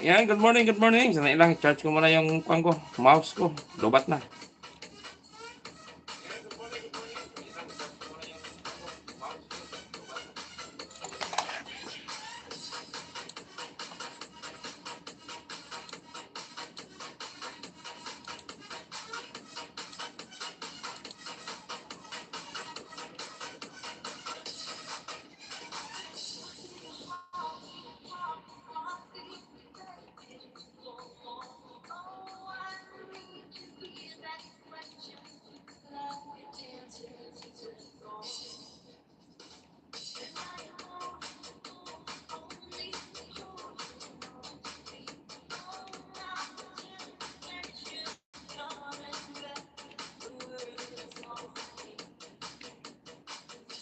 Yan, good morning, good morning. Sana ilang charge ko muna yung kuwan ko, mouse ko. Lobat na.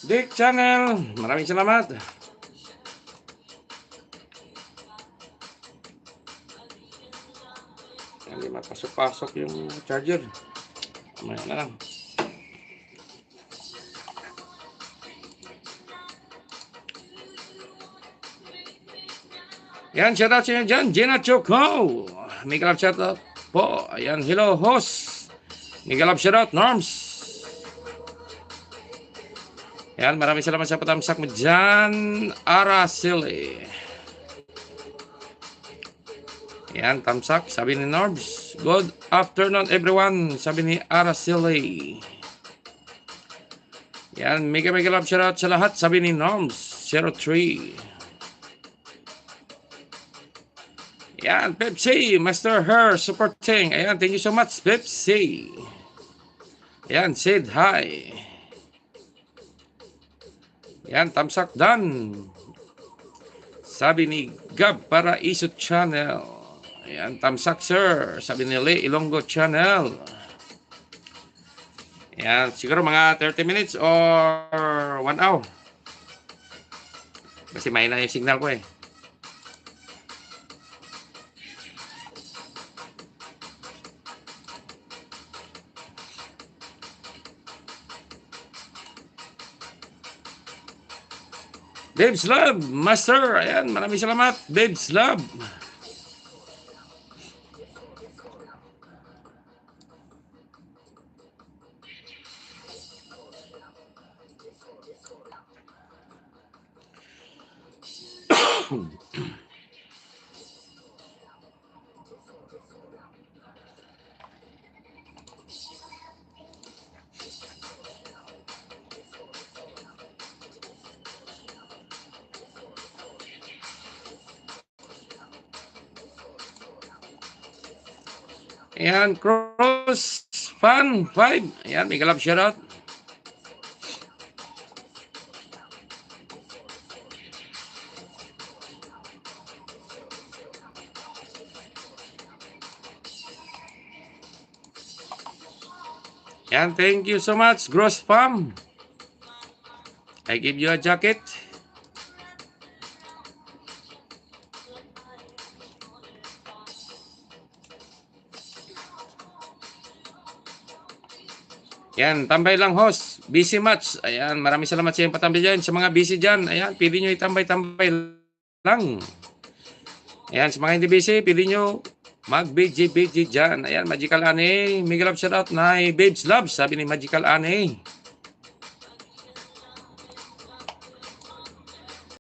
Dick Channel, maraming salamat. Hindi mapasok-pasok yung charger. Mamaya na lang. Yan, shout out sa inyo dyan. Gina Choco. Mega love shout out po. Ayan, hello host. Mega love shout out, Norms. Yan, maraming salamat sa patamsak mo dyan, Araceli. Yan, tamsak, sabi ni Norbs. Good afternoon everyone, sabi ni Araceli. Yan, mega love shout out sa lahat, sabi ni Norms 03. Yan, Pepsi, Master Her, supporting. Ayan, thank you so much, Pepsi. Yan, Sid, hi. Yan, tamsak done. Sabi ni Gab Paraiso Channel. Yan, tamsak sir. Sabi ni Le Ilonggo Channel. Yan, siguro mga 30 minutes or 1 hour. Kasi may na yung signal ko eh. Babes Love, Master. Ayan, maraming salamat. Babes Love. Ayan, Cross Fan 5. Ayan, mega love shout out. Ayan, thank you so much, Gross Farm. I give you a jacket. Yan, tambay lang host. Busy match. Ayan, maraming salamat sa iyong patambay dyan. Sa mga busy dyan, ayan, pili nyo itambay-tambay lang. Ayan, sa mga hindi busy, pili nyo mag-BG dyan. Ayan, Magical Ane. Mega love shout out na Babes Love, sabi ni Magical Ane.